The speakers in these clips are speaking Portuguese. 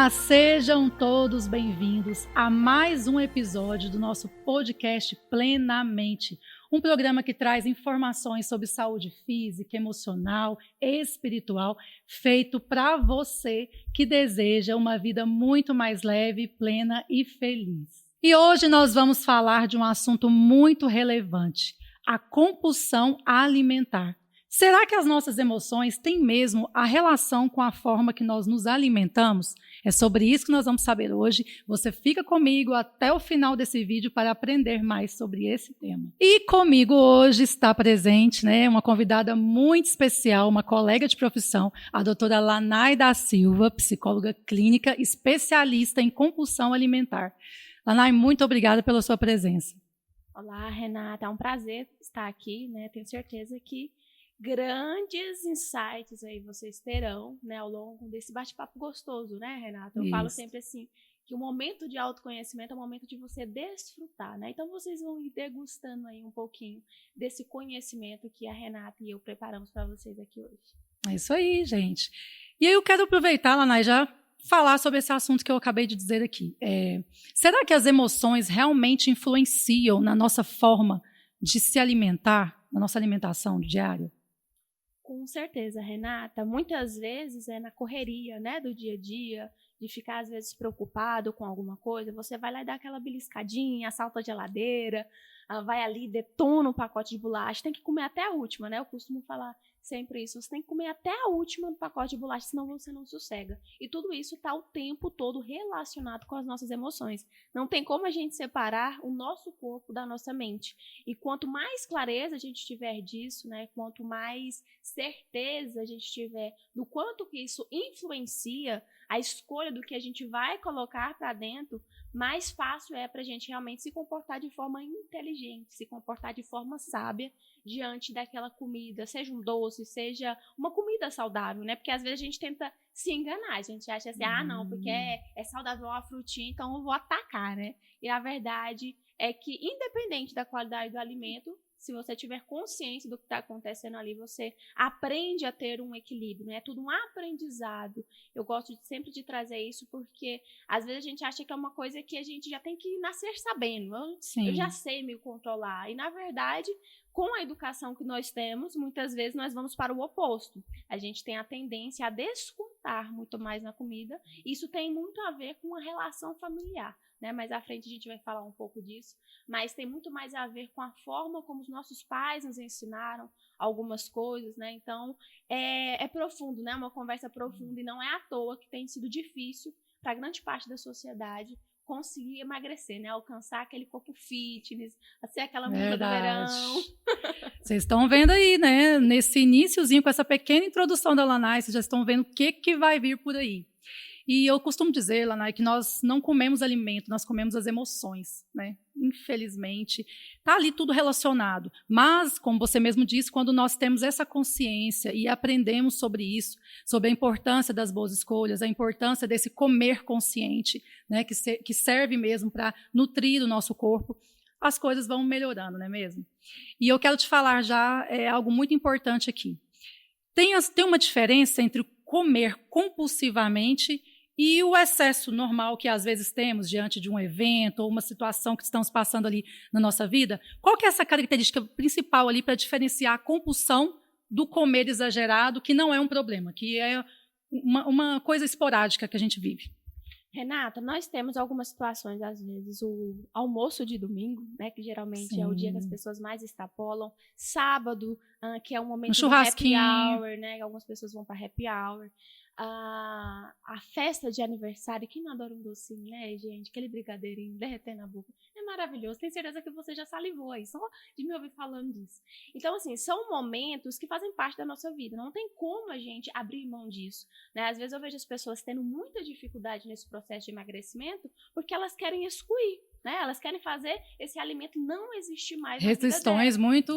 Olá, sejam todos bem-vindos a mais um episódio do nosso podcast Plenamente, um programa que traz informações sobre saúde física, emocional e espiritual, feito para você que deseja uma vida muito mais leve, plena e feliz. E hoje nós vamos falar de um assunto muito relevante, a compulsão alimentar. Será que as nossas emoções têm mesmo a relação com a forma que nós nos alimentamos? É sobre isso que nós vamos saber hoje. Você fica comigo até o final desse vídeo para aprender mais sobre esse tema. E comigo hoje está presente, uma convidada muito especial, uma colega de profissão, a doutora Lanai da Silva, psicóloga clínica, especialista em compulsão alimentar. Lanai, muito obrigada pela sua presença. Olá, Renata. É um prazer estar aqui, Tenho certeza que grandes insights aí vocês terão, ao longo desse bate-papo gostoso, Renata? Eu falo sempre assim, que o momento de autoconhecimento é o momento de você desfrutar, Então vocês vão ir degustando aí um pouquinho desse conhecimento que a Renata e eu preparamos para vocês aqui hoje. É isso aí, gente. E aí eu quero aproveitar, Lanai, já falar sobre esse assunto que eu acabei de dizer aqui. Será que as emoções realmente influenciam na nossa forma de se alimentar, na nossa alimentação diária? Com certeza, Renata. Muitas vezes é na correria, do dia a dia, de ficar às vezes preocupado com alguma coisa, você vai lá e dá aquela beliscadinha, assalta a geladeira, vai ali, detona o pacote de bolacha, tem que comer até a última, Eu costumo falar sempre isso, você tem que comer até a última do pacote de bolacha, senão você não sossega. E tudo isso está o tempo todo relacionado com as nossas emoções. Não tem como a gente separar o nosso corpo da nossa mente. E quanto mais clareza a gente tiver disso, quanto mais certeza a gente tiver do quanto que isso influencia a escolha do que a gente vai colocar para dentro, mais fácil é para a gente realmente se comportar de forma inteligente, se comportar de forma sábia diante daquela comida, seja um doce, seja uma comida saudável, Porque às vezes a gente tenta se enganar, a gente acha assim, não, porque é saudável uma frutinha, então eu vou atacar, E a verdade é que, independente da qualidade do alimento, se você tiver consciência do que está acontecendo ali, você aprende a ter um equilíbrio, É tudo um aprendizado. Eu gosto sempre de trazer isso porque, às vezes, a gente acha que é uma coisa que a gente já tem que nascer sabendo. Eu já sei me controlar. E, na verdade, com a educação que nós temos, muitas vezes nós vamos para o oposto. A gente tem a tendência a descontar muito mais na comida. Isso tem muito a ver com a relação familiar. Mais à frente a gente vai falar um pouco disso, mas tem muito mais a ver com a forma como os nossos pais nos ensinaram algumas coisas, Então, é profundo, Uma conversa profunda, e não é à toa que tem sido difícil para grande parte da sociedade conseguir emagrecer, Alcançar aquele corpo fitness, ser aquela musa do verão. Vocês estão vendo aí, Nesse iniciozinho, com essa pequena introdução da Lanai, vocês já estão vendo o que vai vir por aí. E eu costumo dizer, Lanai, que nós não comemos alimento, nós comemos as emoções, Infelizmente, está ali tudo relacionado. Mas, como você mesmo disse, quando nós temos essa consciência e aprendemos sobre isso, sobre a importância das boas escolhas, a importância desse comer consciente, que serve mesmo para nutrir o nosso corpo, as coisas vão melhorando, não é mesmo? E eu quero te falar já algo muito importante aqui. Tem uma diferença entre comer compulsivamente e o excesso normal que às vezes temos diante de um evento ou uma situação que estamos passando ali na nossa vida. Qual que é essa característica principal ali para diferenciar a compulsão do comer exagerado, que não é um problema, que é uma coisa esporádica que a gente vive? Renata, nós temos algumas situações, às vezes, o almoço de domingo, que geralmente é o dia que as pessoas mais extrapolam, sábado, que é um momento do happy hour, algumas pessoas vão para happy hour, a festa de aniversário, quem não adora um docinho, gente? Aquele brigadeirinho derretendo na boca, é maravilhoso, tenho certeza que você já salivou aí, só de me ouvir falando disso. Então, assim, são momentos que fazem parte da nossa vida, não tem como a gente abrir mão disso, Às vezes eu vejo as pessoas tendo muita dificuldade nesse processo de emagrecimento porque elas querem excluir, Elas querem fazer esse alimento não existir mais. Restrições muito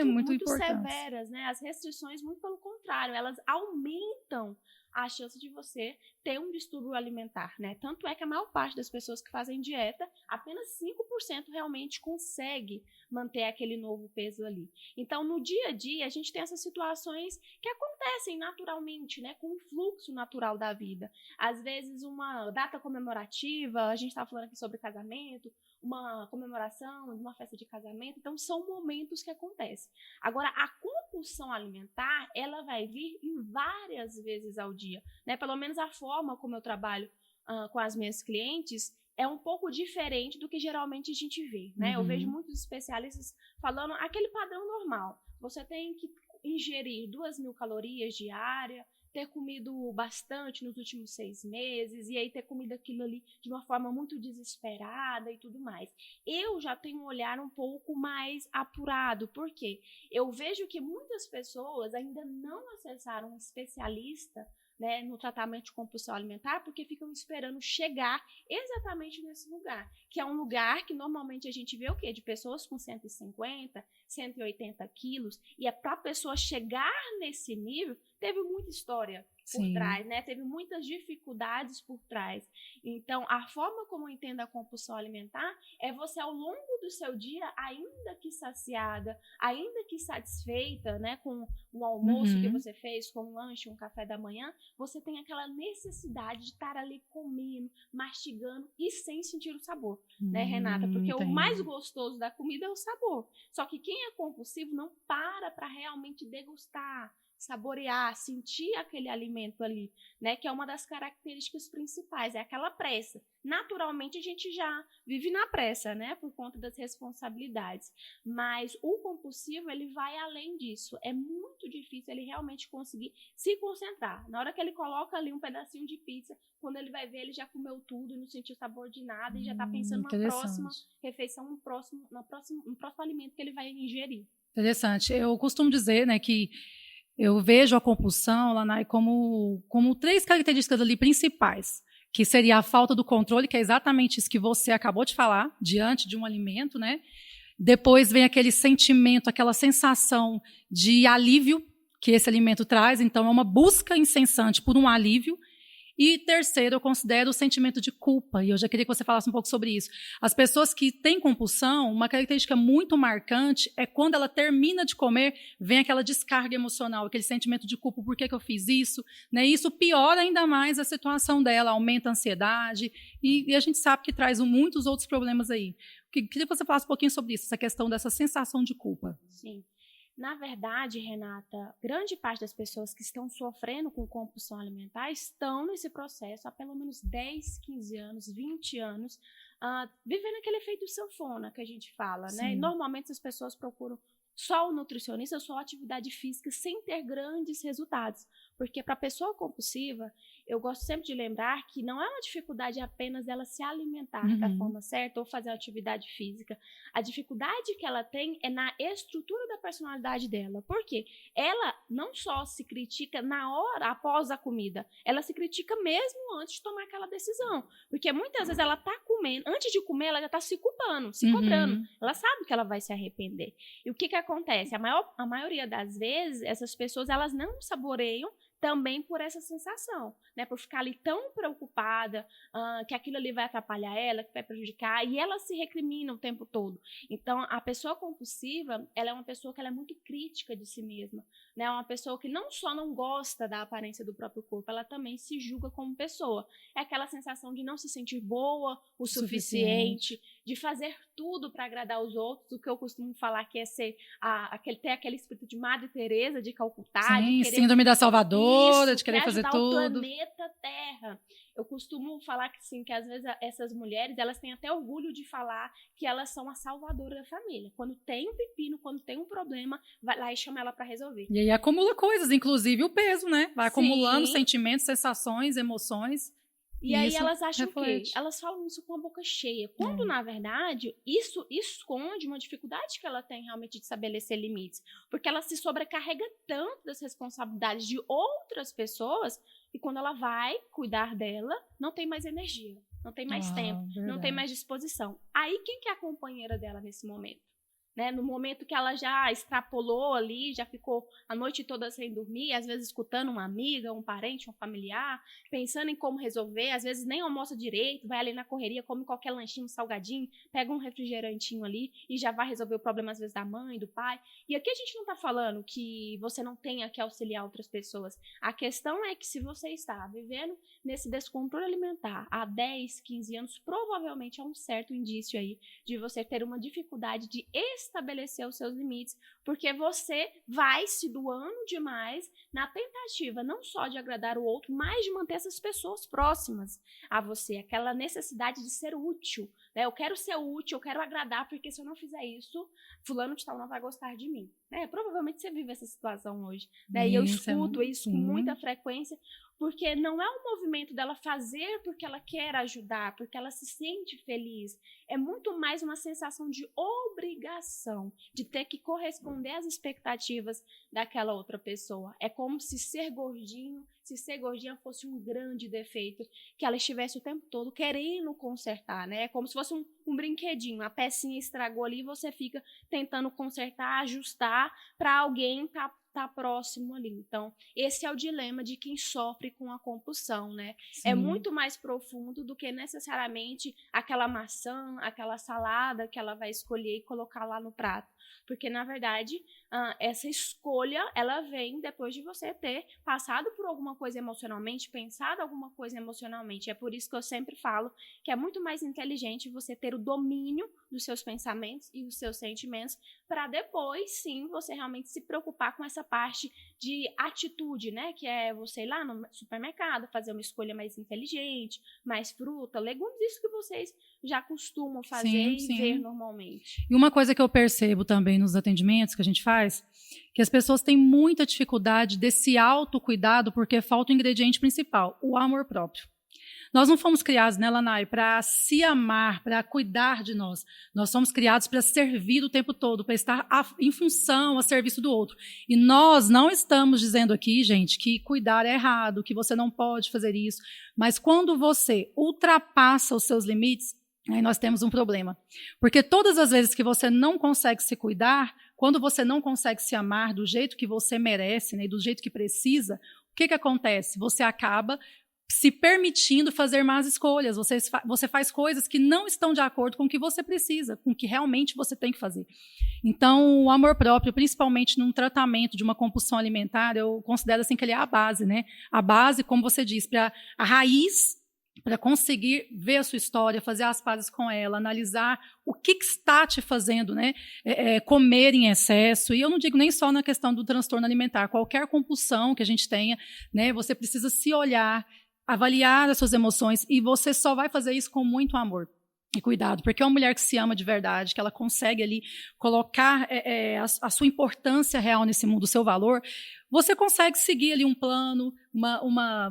muito importantes. Severas, As restrições, muito pelo contrário, elas aumentam a chance de você ter um distúrbio alimentar, né? Tanto é que a maior parte das pessoas que fazem dieta, apenas 5% realmente consegue manter aquele novo peso ali. Então, no dia a dia, a gente tem essas situações que acontecem naturalmente, né? Com o fluxo natural da vida. Às vezes, uma data comemorativa, a gente estava falando aqui sobre casamento, uma comemoração, uma festa de casamento, então são momentos que acontecem. Agora, a compulsão alimentar, ela vai vir em várias vezes ao dia, né? Pelo menos a forma como eu trabalho com as minhas clientes é um pouco diferente do que geralmente a gente vê, né? Eu vejo muitos especialistas falando aquele padrão normal. Você tem que ingerir 2.000 calorias diárias, ter comido bastante nos últimos 6 meses, e aí ter comido aquilo ali de uma forma muito desesperada e tudo mais. Eu já tenho um olhar um pouco mais apurado, porque eu vejo que muitas pessoas ainda não acessaram um especialista, né, no tratamento de compulsão alimentar, porque ficam esperando chegar exatamente nesse lugar, que é um lugar que normalmente a gente vê o quê? De pessoas com 150, 180 quilos, e é para a pessoa chegar nesse nível, teve muita história por trás, né? Teve muitas dificuldades por trás. Então, a forma como eu entendo a compulsão alimentar é você, ao longo do seu dia, ainda que saciada, ainda que satisfeita, né, com o almoço que você fez, com um lanche, um café da manhã, você tem aquela necessidade de estar ali comendo, mastigando e sem sentir o sabor, né, Renata? Porque o mais gostoso da comida é o sabor. Só que quem é compulsivo não para realmente degustar, saborear, sentir aquele alimento ali, né? Que é uma das características principais, é aquela pressa. Naturalmente, a gente já vive na pressa, né? Por conta das responsabilidades. Mas o compulsivo, ele vai além disso. É muito difícil ele realmente conseguir se concentrar. Na hora que ele coloca ali um pedacinho de pizza, quando ele vai ver, ele já comeu tudo e não sentiu sabor de nada e já está pensando na próxima refeição, no próximo alimento que ele vai ingerir. Interessante. Eu costumo dizer, né, que eu vejo a compulsão, Lanai, como 3 características ali principais, que seria a falta do controle, que é exatamente isso que você acabou de falar, diante de um alimento, né? Depois vem aquele sentimento, aquela sensação de alívio que esse alimento traz, então é uma busca incessante por um alívio. E terceiro, eu considero o sentimento de culpa, e eu já queria que você falasse um pouco sobre isso. As pessoas que têm compulsão, uma característica muito marcante é quando ela termina de comer, vem aquela descarga emocional, aquele sentimento de culpa, por que eu fiz isso? Né? Isso piora ainda mais a situação dela, aumenta a ansiedade, e a gente sabe que traz muitos outros problemas aí. Queria que você falasse um pouquinho sobre isso, essa questão dessa sensação de culpa. Sim. Na verdade, Renata, grande parte das pessoas que estão sofrendo com compulsão alimentar estão nesse processo há pelo menos 10, 15 anos, 20 anos, vivendo aquele efeito sanfona que a gente fala, né? E normalmente as pessoas procuram só o nutricionista, só a atividade física, sem ter grandes resultados. Porque para a pessoa compulsiva, eu gosto sempre de lembrar que não é uma dificuldade apenas dela se alimentar da forma certa ou fazer uma atividade física. A dificuldade que ela tem é na estrutura da personalidade dela. Por quê? Ela não só se critica na hora após a comida, ela se critica mesmo antes de tomar aquela decisão. Porque muitas vezes ela está comendo, antes de comer, ela já está se culpando, se cobrando. Ela sabe que ela vai se arrepender. E o que acontece? A maioria das vezes, essas pessoas, elas não saboreiam também por essa sensação, né? Por ficar ali tão preocupada que aquilo ali vai atrapalhar ela, que vai prejudicar, e ela se recrimina o tempo todo. Então, a pessoa compulsiva, ela é uma pessoa que ela é muito crítica de si mesma, né? É uma pessoa que não só não gosta da aparência do próprio corpo, ela também se julga como pessoa. É aquela sensação de não se sentir boa o suficiente, de fazer tudo para agradar os outros, o que eu costumo falar que é ser ter aquele espírito de Madre Teresa de Calcutá, Sim, de querer síndrome da Salvadora, de querer fazer tudo. O planeta Terra. Eu costumo falar que sim, que às vezes essas mulheres, elas têm até orgulho de falar que elas são a salvadora da família. Quando tem um pepino, quando tem um problema, vai lá e chama ela para resolver. E aí acumula coisas, inclusive o peso, né? Vai acumulando sentimentos, sensações, emoções. E aí elas acham que elas falam isso com a boca cheia, quando na verdade isso esconde uma dificuldade que ela tem realmente de estabelecer limites, porque ela se sobrecarrega tanto das responsabilidades de outras pessoas que quando ela vai cuidar dela, não tem mais energia, não tem mais tempo, não tem mais disposição. Aí quem que é a companheira dela nesse momento? né? No momento que ela já extrapolou ali, já ficou a noite toda sem dormir, às vezes escutando uma amiga, um parente, um familiar, pensando em como resolver, às vezes nem almoça direito, vai ali na correria, come qualquer lanchinho, salgadinho, pega um refrigerantinho ali e já vai resolver o problema, às vezes, da mãe, do pai. E aqui a gente não está falando que você não tenha que auxiliar outras pessoas. A questão é que se você está vivendo nesse descontrole alimentar há 10, 15 anos, provavelmente é um certo indício aí de você ter uma dificuldade de estabelecer os seus limites, porque você vai se doando demais na tentativa não só de agradar o outro, mas de manter essas pessoas próximas a você, aquela necessidade de ser útil, né? Eu quero ser útil, eu quero agradar, porque se eu não fizer isso, fulano de tal não vai gostar de mim, né? Provavelmente você vive essa situação hoje, né? E eu escuto isso com muita frequência, porque não é um movimento dela fazer porque ela quer ajudar, porque ela se sente feliz. É muito mais uma sensação de obrigação, de ter que corresponder às expectativas daquela outra pessoa. É como se ser gordinha fosse um grande defeito, que ela estivesse o tempo todo querendo consertar, né? É como se fosse um brinquedinho, a pecinha estragou ali e você fica tentando consertar, ajustar para alguém tá próximo ali. Então, esse é o dilema de quem sofre com a compulsão, né? Sim. É muito mais profundo do que necessariamente aquela maçã, aquela salada que ela vai escolher e colocar lá no prato. Porque, na verdade, essa escolha, ela vem depois de você ter passado por alguma coisa emocionalmente, pensado alguma coisa emocionalmente. É por isso que eu sempre falo que é muito mais inteligente você ter o domínio dos seus pensamentos e dos seus sentimentos para depois, sim, você realmente se preocupar com essa parte de atitude, né? Que é você ir lá no supermercado, fazer uma escolha mais inteligente, mais fruta, legumes, isso que vocês já costumam fazer e ver normalmente. E uma coisa que eu percebo também nos atendimentos que a gente faz, que as pessoas têm muita dificuldade desse autocuidado porque falta o ingrediente principal, o amor próprio. Nós não fomos criados, né, Lanai, para se amar, para cuidar de nós. Nós somos criados para servir o tempo todo, para estar em função, a serviço do outro. E nós não estamos dizendo aqui, gente, que cuidar é errado, que você não pode fazer isso. Mas quando você ultrapassa os seus limites, aí nós temos um problema. Porque todas as vezes que você não consegue se cuidar, quando você não consegue se amar do jeito que você merece, né, do jeito que precisa, o que acontece? Você acaba se permitindo fazer más escolhas, você faz coisas que não estão de acordo com o que você precisa, com o que realmente você tem que fazer. Então, o amor próprio, principalmente num tratamento de uma compulsão alimentar, eu considero assim que ele é a base, né? A base, como você diz, para a raiz, para conseguir ver a sua história, fazer as pazes com ela, analisar o que está te fazendo, né, comer em excesso. E eu não digo nem só na questão do transtorno alimentar, qualquer compulsão que a gente tenha, né, você precisa se olhar, avaliar as suas emoções, e você só vai fazer isso com muito amor e cuidado, porque é uma mulher que se ama de verdade, que ela consegue ali colocar a sua importância real nesse mundo, o seu valor, você consegue seguir ali um plano,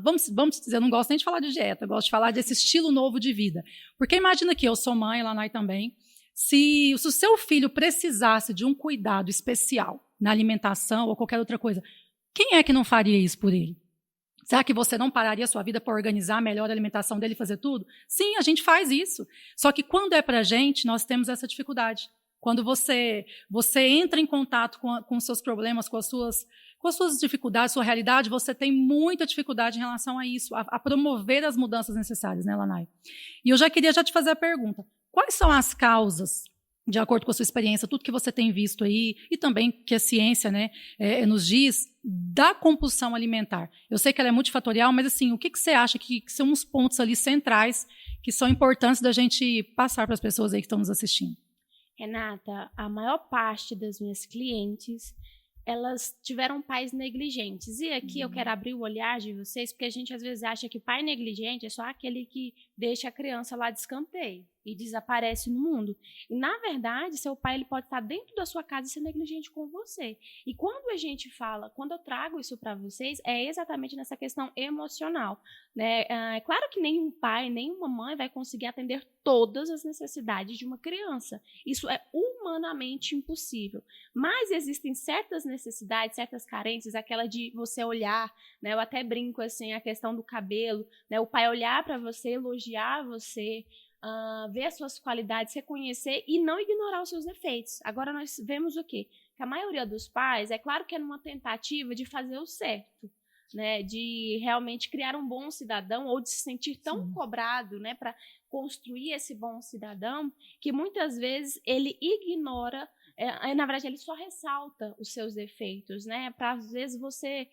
vamos dizer, eu não gosto nem de falar de dieta, eu gosto de falar desse estilo novo de vida. Porque imagina que eu sou mãe, Lanai também, se o seu filho precisasse de um cuidado especial na alimentação ou qualquer outra coisa, quem é que não faria isso por ele? Será que você não pararia a sua vida para organizar melhor a alimentação dele e fazer tudo? Sim, a gente faz isso. Só que quando é para a gente, nós temos essa dificuldade. Quando você entra em contato com os seus problemas, com as suas dificuldades, sua realidade, você tem muita dificuldade em relação a isso, a promover as mudanças necessárias, né, Lanai? E eu já queria te fazer a pergunta. Quais são as causas, de acordo com a sua experiência, tudo que você tem visto aí, e também que a ciência, né, nos diz, da compulsão alimentar? Eu sei que ela é multifatorial, mas assim, o que você acha que são os pontos ali centrais que são importantes da gente passar para as pessoas aí que estão nos assistindo? Renata, a maior parte das minhas clientes, elas tiveram pais negligentes. E aqui eu quero abrir o olhar de vocês, porque a gente às vezes acha que pai negligente é só aquele que deixa a criança lá de escanteio e desaparece no mundo. E, na verdade, seu pai ele pode estar dentro da sua casa e ser negligente com você. E quando a gente fala, quando eu trago isso para vocês, é exatamente nessa questão emocional, né? É claro que nenhum pai, nenhuma mãe vai conseguir atender todas as necessidades de uma criança. Isso é humanamente impossível. Mas existem certas necessidades, certas carências, aquela de você olhar, né? Eu até brinco assim, a questão do cabelo, né? O pai olhar para você, elogiar você, ver as suas qualidades, reconhecer e não ignorar os seus defeitos. Agora nós vemos o quê? Que a maioria dos pais, é claro que é numa tentativa de fazer o certo, né, de realmente criar um bom cidadão ou de se sentir tão cobrado, né, para construir esse bom cidadão, que muitas vezes ele ignora, na verdade ele só ressalta os seus defeitos, né, para às vezes você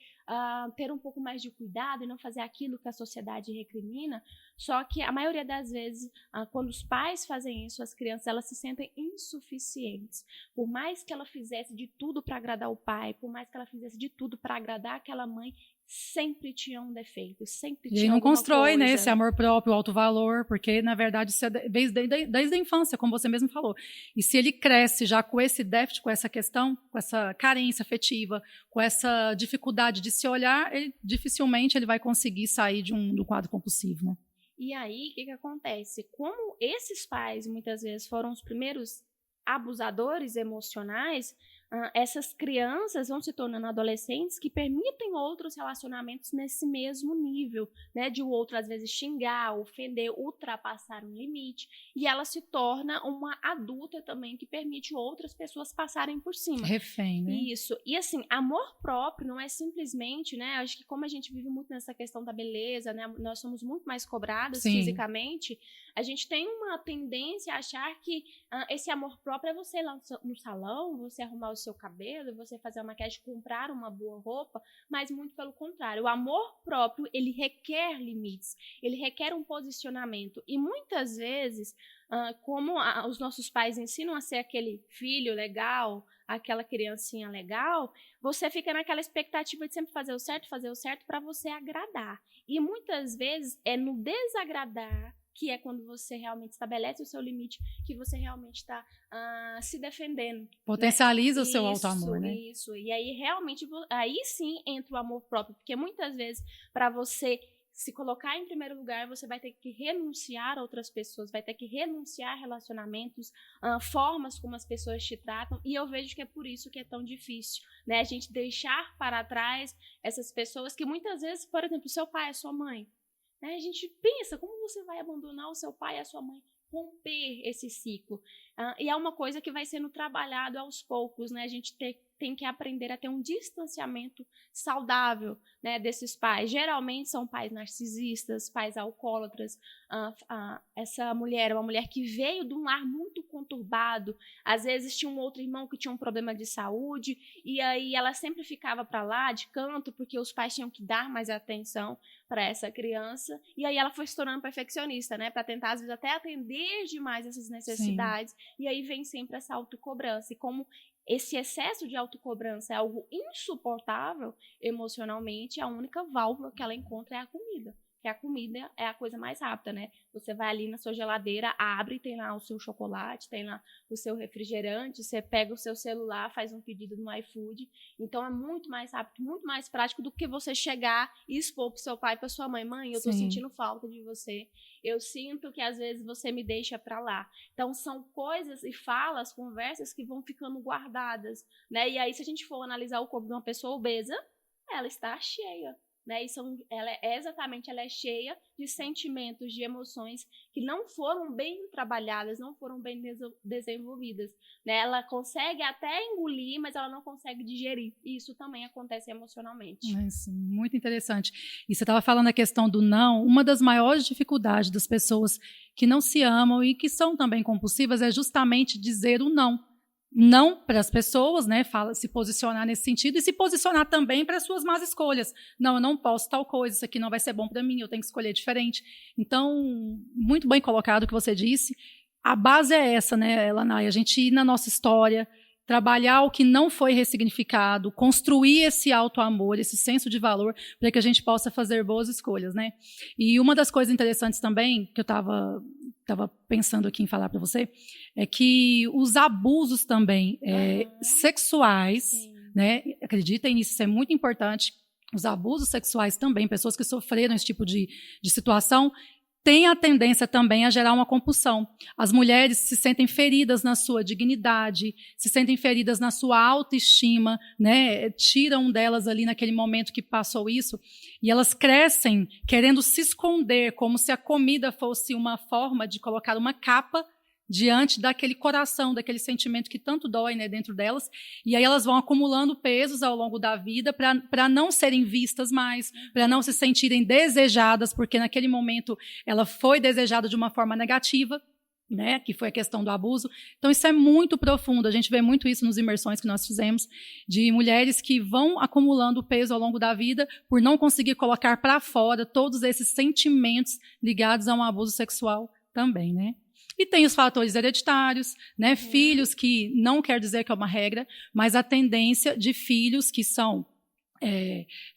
ter um pouco mais de cuidado e não fazer aquilo que a sociedade recrimina. Só que a maioria das vezes, quando os pais fazem isso, as crianças elas se sentem insuficientes. Por mais que ela fizesse de tudo para agradar o pai, por mais que ela fizesse de tudo para agradar aquela mãe, sempre tinha um defeito, sempre tinha não alguma constrói, coisa. né, esse amor próprio, o alto valor, porque, na verdade, isso é desde a infância, como você mesmo falou. E se ele cresce já com esse déficit, com essa questão, com essa carência afetiva, com essa dificuldade de se olhar, dificilmente ele vai conseguir sair do quadro compulsivo, né? E aí, o que acontece? Como esses pais, muitas vezes, foram os primeiros abusadores emocionais, essas crianças vão se tornando adolescentes que permitem outros relacionamentos nesse mesmo nível, né, de o outro às vezes xingar, ofender, ultrapassar um limite, e ela se torna uma adulta também que permite outras pessoas passarem por cima. Refém, né? Isso. E assim, amor próprio não é simplesmente, né, acho que como a gente vive muito nessa questão da beleza, né, nós somos muito mais cobradas fisicamente, a gente tem uma tendência a achar que esse amor próprio é você ir lá no salão, você arrumar o seu cabelo, você fazer uma maquiagem, comprar uma boa roupa, mas muito pelo contrário. O amor próprio, ele requer limites, ele requer um posicionamento. E muitas vezes, como os nossos pais ensinam a ser aquele filho legal, aquela criancinha legal, você fica naquela expectativa de sempre fazer o certo para você agradar. E muitas vezes é no desagradar que é quando você realmente estabelece o seu limite, que você realmente está se defendendo. Potencializa, né, o seu isso, auto-amor, né? Isso, e aí realmente, aí sim entra o amor próprio, porque muitas vezes, para você se colocar em primeiro lugar, você vai ter que renunciar a outras pessoas, vai ter que renunciar a relacionamentos, formas como as pessoas te tratam, e eu vejo que é por isso que é tão difícil, né? A gente deixar para trás essas pessoas que muitas vezes, por exemplo, seu pai, a sua mãe, a gente pensa, como você vai abandonar o seu pai e a sua mãe? Romper esse ciclo. E é uma coisa que vai sendo trabalhado aos poucos, né? A gente tem que aprender a ter um distanciamento saudável, né, desses pais. Geralmente são pais narcisistas, pais alcoólatras. Essa mulher é uma mulher que veio de um lar muito conturbado. Às vezes tinha um outro irmão que tinha um problema de saúde, e aí ela sempre ficava para lá, de canto, porque os pais tinham que dar mais atenção para essa criança. E aí ela foi se tornando perfeccionista, né, para tentar, às vezes, até atender demais essas necessidades. Sim. E aí vem sempre essa autocobrança. E como esse excesso de autocobrança é algo insuportável emocionalmente, a única válvula que ela encontra é a comida. Que a comida é a coisa mais rápida, né? Você vai ali na sua geladeira, abre, tem lá o seu chocolate, tem lá o seu refrigerante, você pega o seu celular, faz um pedido no iFood. Então é muito mais rápido, muito mais prático do que você chegar e expor pro seu pai e pra sua mãe. Mãe, eu tô sentindo falta de você. Eu sinto que às vezes você me deixa pra lá. Então são coisas e falas, conversas que vão ficando guardadas, né? E aí, se a gente for analisar o corpo de uma pessoa obesa, ela está cheia. Né? E ela é cheia de sentimentos, de emoções que não foram bem trabalhadas, não foram bem desenvolvidas. Né? Ela consegue até engolir, mas ela não consegue digerir. E isso também acontece emocionalmente. Isso, muito interessante. E você estava falando a questão do não. Uma das maiores dificuldades das pessoas que não se amam e que são também compulsivas é justamente dizer o não. Não para as pessoas, né, se posicionar nesse sentido e se posicionar também para as suas más escolhas. Não, eu não posso tal coisa, isso aqui não vai ser bom para mim, eu tenho que escolher diferente. Então, muito bem colocado o que você disse. A base é essa, né, Lanai? A gente ir na nossa história, trabalhar o que não foi ressignificado, construir esse auto-amor, esse senso de valor, para que a gente possa fazer boas escolhas, né? E uma das coisas interessantes também, que eu estava pensando aqui em falar para você, é que os abusos também sexuais, né? Acreditem nisso, isso é muito importante. Os abusos sexuais também, pessoas que sofreram esse tipo de situação, tem a tendência também a gerar uma compulsão. As mulheres se sentem feridas na sua dignidade, se sentem feridas na sua autoestima, né? Tiram delas ali naquele momento que passou isso, e elas crescem querendo se esconder, como se a comida fosse uma forma de colocar uma capa diante daquele coração, daquele sentimento que tanto dói, né, dentro delas, e aí elas vão acumulando pesos ao longo da vida para não serem vistas mais, para não se sentirem desejadas, porque naquele momento ela foi desejada de uma forma negativa, né, que foi a questão do abuso. Então isso é muito profundo, a gente vê muito isso nas imersões que nós fizemos, de mulheres que vão acumulando peso ao longo da vida por não conseguir colocar para fora todos esses sentimentos ligados a um abuso sexual também, né. E tem os fatores hereditários, né? Filhos, que não quer dizer que é uma regra, mas a tendência de filhos que são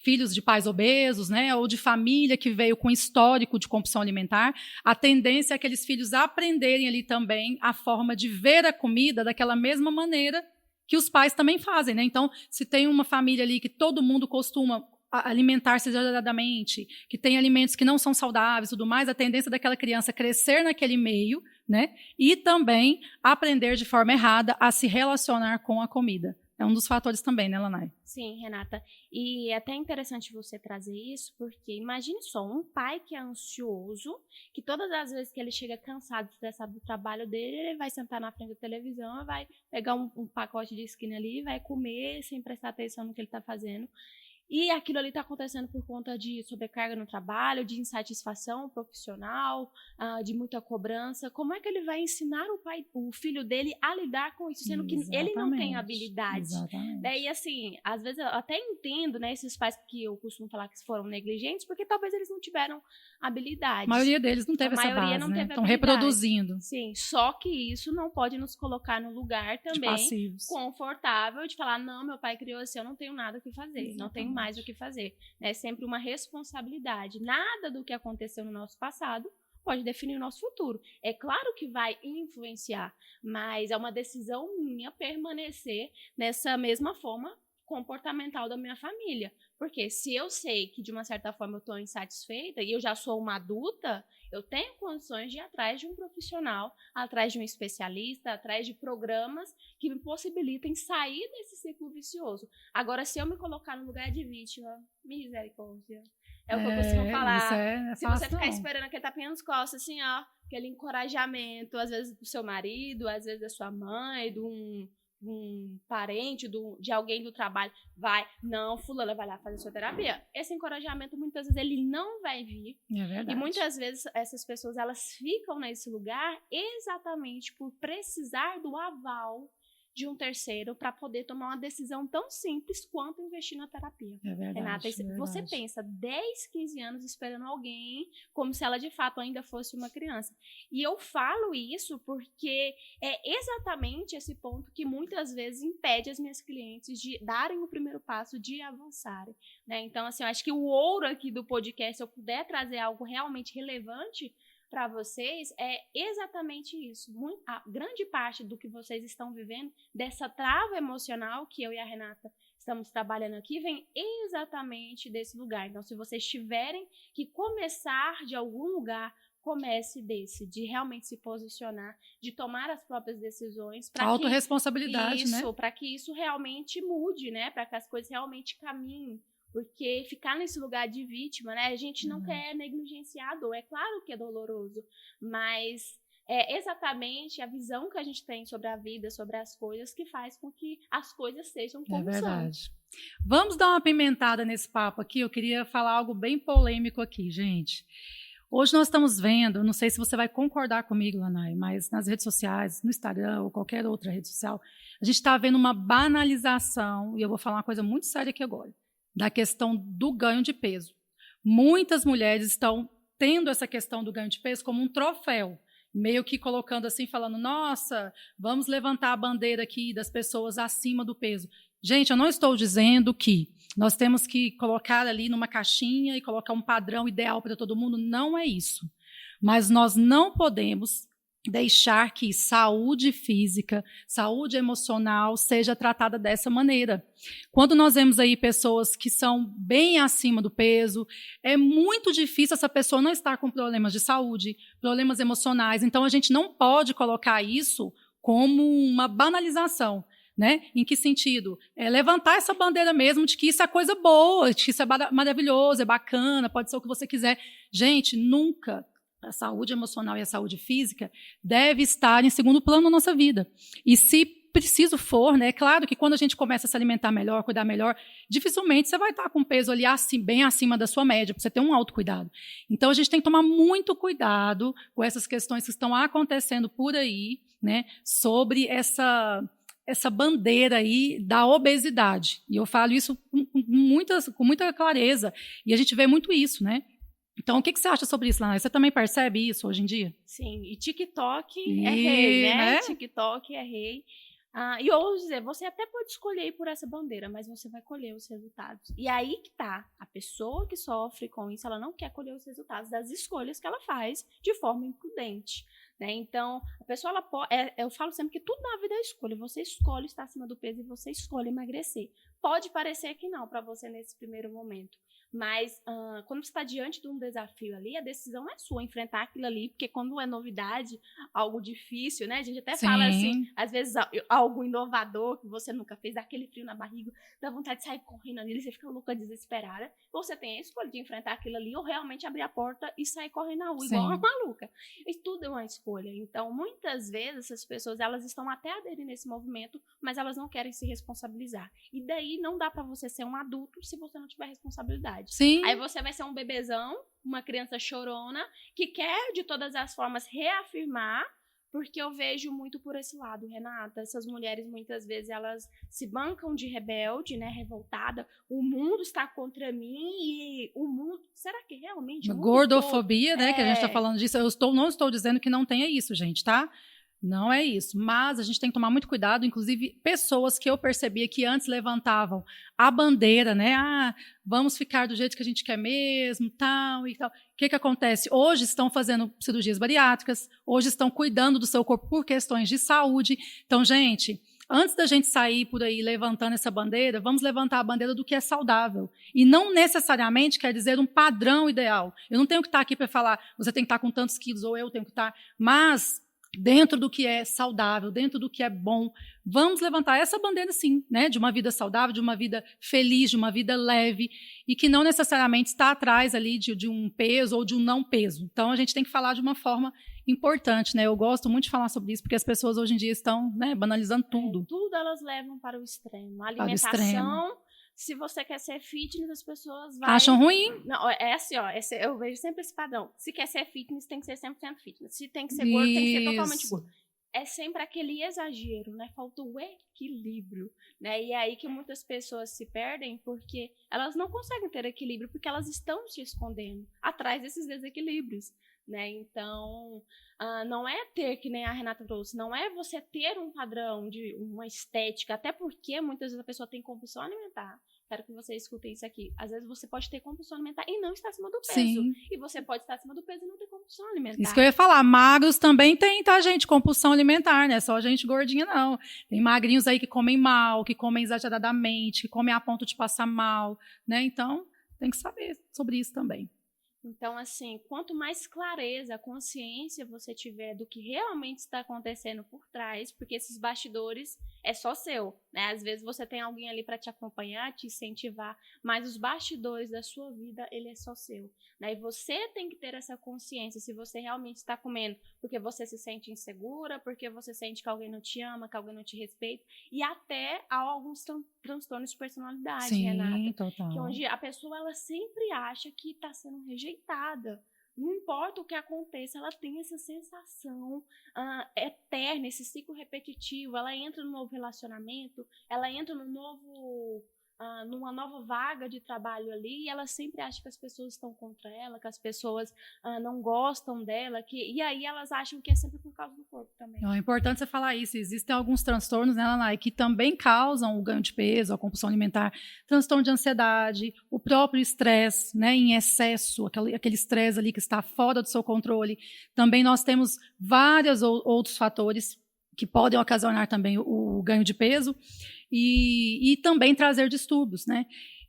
filhos de pais obesos, né? Ou de família que veio com histórico de compulsão alimentar, a tendência é aqueles filhos aprenderem ali também a forma de ver a comida daquela mesma maneira que os pais também fazem, né? Então, se tem uma família ali que todo mundo costuma alimentar-se exageradamente, que tem alimentos que não são saudáveis e tudo mais, a tendência daquela criança crescer naquele meio, né? E também aprender de forma errada a se relacionar com a comida. É um dos fatores também, né, Lanai? Sim, Renata. E é até interessante você trazer isso, porque imagine só, um pai que é ansioso, que todas as vezes que ele chega cansado, estressado do trabalho dele, ele vai sentar na frente da televisão, vai pegar um pacote de skin ali, vai comer sem prestar atenção no que ele está fazendo. E aquilo ali está acontecendo por conta de sobrecarga no trabalho, de insatisfação profissional, de muita cobrança. Como é que ele vai ensinar o filho dele a lidar com isso, sendo que ele não tem habilidade? Exatamente. E assim, às vezes eu até entendo, né, esses pais que eu costumo falar que foram negligentes, porque talvez eles não tiveram habilidade. A maioria deles não teve essa base, né? Estão reproduzindo. Sim, só que isso não pode nos colocar no lugar também confortável de falar, não, meu pai criou assim, eu não tenho nada o que fazer, exatamente, não tenho mais o que fazer. É sempre uma responsabilidade. Nada do que aconteceu no nosso passado pode definir o nosso futuro. É claro que vai influenciar, mas é uma decisão minha permanecer nessa mesma forma comportamental da minha família. Porque se eu sei que, de uma certa forma, eu estou insatisfeita e eu já sou uma adulta, eu tenho condições de ir atrás de um profissional, atrás de um especialista, atrás de programas que me possibilitem sair desse ciclo vicioso. Agora, se eu me colocar no lugar de vítima, misericórdia. É o que eu costumo falar. Se você ficar esperando aquele tapinha nos costas, assim, ó, aquele encorajamento, às vezes do seu marido, às vezes da sua mãe, de um parente, de alguém do trabalho, não, fulana vai lá fazer sua terapia. Esse encorajamento, muitas vezes, ele não vai vir. É verdade. E muitas vezes, essas pessoas, elas ficam nesse lugar exatamente por precisar do aval de um terceiro para poder tomar uma decisão tão simples quanto investir na terapia. É verdade, Renata, verdade. Você pensa 10, 15 anos esperando alguém como se ela de fato ainda fosse uma criança. E eu falo isso porque é exatamente esse ponto que muitas vezes impede as minhas clientes de darem o primeiro passo, de avançarem, né? Então, assim, eu acho que o ouro aqui do podcast, se eu puder trazer algo realmente relevante para vocês, é exatamente isso. A grande parte do que vocês estão vivendo, dessa trava emocional que eu e a Renata estamos trabalhando aqui, vem exatamente desse lugar. Então, se vocês tiverem que começar de algum lugar, comece de realmente se posicionar, de tomar as próprias decisões. Autorresponsabilidade, né? Para que isso realmente mude, né? Para que as coisas realmente caminhem. Porque ficar nesse lugar de vítima, né? A gente não quer negligenciar a dor. É claro que é doloroso, mas é exatamente a visão que a gente tem sobre a vida, sobre as coisas, que faz com que as coisas sejam como são. É verdade. Vamos dar uma pimentada nesse papo aqui. Eu queria falar algo bem polêmico aqui, gente. Hoje nós estamos vendo, não sei se você vai concordar comigo, Lanai, mas nas redes sociais, no Instagram ou qualquer outra rede social, a gente está vendo uma banalização, e eu vou falar uma coisa muito séria aqui agora, da questão do ganho de peso. Muitas mulheres estão tendo essa questão do ganho de peso como um troféu, meio que colocando assim, falando, nossa, vamos levantar a bandeira aqui das pessoas acima do peso. Gente, eu não estou dizendo que nós temos que colocar ali numa caixinha e colocar um padrão ideal para todo mundo, não é isso. Mas nós não podemos deixar que saúde física, saúde emocional seja tratada dessa maneira. Quando nós vemos aí pessoas que são bem acima do peso, é muito difícil essa pessoa não estar com problemas de saúde, problemas emocionais. Então, a gente não pode colocar isso como uma banalização. Né? Em que sentido? Levantar essa bandeira mesmo de que isso é coisa boa, de que isso é maravilhoso, é bacana, pode ser o que você quiser. Gente, nunca a saúde emocional e a saúde física deve estar em segundo plano na nossa vida. E se preciso for, né, é claro que quando a gente começa a se alimentar melhor, cuidar melhor, dificilmente você vai estar com peso ali assim, bem acima da sua média, para você ter um autocuidado. Então, a gente tem que tomar muito cuidado com essas questões que estão acontecendo por aí, né, sobre essa bandeira aí da obesidade. E eu falo isso com muita clareza. E a gente vê muito isso, né? Então, o que você acha sobre isso, Lana? Você também percebe isso hoje em dia? Sim, e TikTok é rei, né? né? TikTok é rei. E eu vou dizer, você até pode escolher ir por essa bandeira, mas você vai colher os resultados. E aí que tá, a pessoa que sofre com isso, ela não quer colher os resultados das escolhas que ela faz de forma imprudente. Né? Então, a pessoa, eu falo sempre que tudo na vida é escolha. Você escolhe estar acima do peso e você escolhe emagrecer. Pode parecer que não para você nesse primeiro momento. Mas quando você está diante de um desafio ali, a decisão é sua, enfrentar aquilo ali, porque quando é novidade, algo difícil, né? A gente até fala assim, às vezes algo inovador que você nunca fez, dá aquele frio na barriga, dá vontade de sair correndo ali, você fica louca, desesperada. Você tem a escolha de enfrentar aquilo ali ou realmente abrir a porta e sair correndo na rua, igual uma maluca. E tudo é uma escolha. Então, muitas vezes, essas pessoas, elas estão até aderindo nesse movimento, mas elas não querem se responsabilizar. E daí não dá para você ser um adulto se você não tiver responsabilidade. Sim. Aí você vai ser um bebezão, uma criança chorona, que quer de todas as formas reafirmar, porque eu vejo muito por esse lado, Renata. Essas mulheres, muitas vezes, elas se bancam de rebelde, né, revoltada. O mundo está contra mim e o mundo... Será que realmente... Gordofobia, né, que a gente está falando disso. Não estou dizendo que não tenha isso, gente, tá? Não é isso, mas a gente tem que tomar muito cuidado, inclusive pessoas que eu percebia que antes levantavam a bandeira, né? Vamos ficar do jeito que a gente quer mesmo, tal e tal. O que acontece? Hoje estão fazendo cirurgias bariátricas, hoje estão cuidando do seu corpo por questões de saúde. Então, gente, antes da gente sair por aí levantando essa bandeira, vamos levantar a bandeira do que é saudável. E não necessariamente quer dizer um padrão ideal. Eu não tenho que estar aqui para falar, você tem que estar com tantos quilos, ou eu tenho que estar, mas... dentro do que é saudável, dentro do que é bom, vamos levantar essa bandeira, sim, né, de uma vida saudável, de uma vida feliz, de uma vida leve, e que não necessariamente está atrás ali de um peso ou de um não peso. Então, a gente tem que falar de uma forma importante, né? Eu gosto muito de falar sobre isso, porque as pessoas hoje em dia estão, né, banalizando tudo. Tudo elas levam para o extremo. A alimentação... Se você quer ser fitness, as pessoas acham ruim. Não, é assim, ó. Eu vejo sempre esse padrão. Se quer ser fitness, tem que ser 100% fitness. Se tem que ser gordo, tem que ser totalmente gordo. É sempre aquele exagero, né? Falta o equilíbrio, né? E é aí que muitas pessoas se perdem, porque elas não conseguem ter equilíbrio, porque elas estão se escondendo atrás desses desequilíbrios, né? Então, não é ter, que nem a Renata trouxe, não é você ter um padrão de uma estética, até porque muitas vezes a pessoa tem compulsão alimentar. Quero que vocês escutem isso aqui. Às vezes você pode ter compulsão alimentar e não estar acima do peso. Sim. E você pode estar acima do peso e não ter compulsão alimentar. Isso que eu ia falar. Magros também tem, tá, gente? Compulsão alimentar, né? Só gente gordinha, não. Tem magrinhos aí que comem mal, que comem exageradamente, que comem a ponto de passar mal, né? Então, tem que saber sobre isso também. Então, assim, quanto mais clareza, consciência você tiver do que realmente está acontecendo por trás, porque esses bastidores é só seu, né? Às vezes você tem alguém ali para te acompanhar, te incentivar, mas os bastidores da sua vida, ele é só seu, né? E você tem que ter essa consciência se você realmente está comendo porque você se sente insegura, porque você sente que alguém não te ama, que alguém não te respeita, e até há alguns transtornos de personalidade, sim, Renata. Total. Que onde a pessoa, ela sempre acha que está sendo rejeitada. Não importa o que aconteça, ela tem essa sensação eterna, esse ciclo repetitivo. Ela entra no novo relacionamento, ela entra no novo numa nova vaga de trabalho ali, e ela sempre acha que as pessoas estão contra ela, que as pessoas não gostam dela, e aí elas acham que é sempre por causa do corpo também. É importante você falar isso. Existem alguns transtornos, né, Lanai, que também causam o ganho de peso, a compulsão alimentar, transtorno de ansiedade, o próprio estresse, né, em excesso, aquele estresse ali que está fora do seu controle. Também nós temos vários outros fatores que podem ocasionar também o ganho de peso e também trazer distúrbios, né?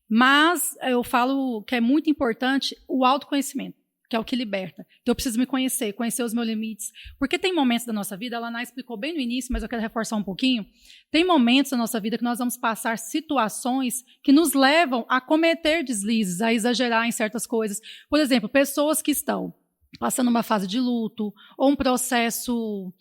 Mas eu falo que é muito importante o autoconhecimento, que é o que liberta. Então, eu preciso me conhecer os meus limites. Porque tem momentos da nossa vida, a Lana explicou bem no início, mas eu quero reforçar um pouquinho. Tem momentos da nossa vida que nós vamos passar situações que nos levam a cometer deslizes, a exagerar em certas coisas. Por exemplo, pessoas que estão passando uma fase de luto, ou um processo...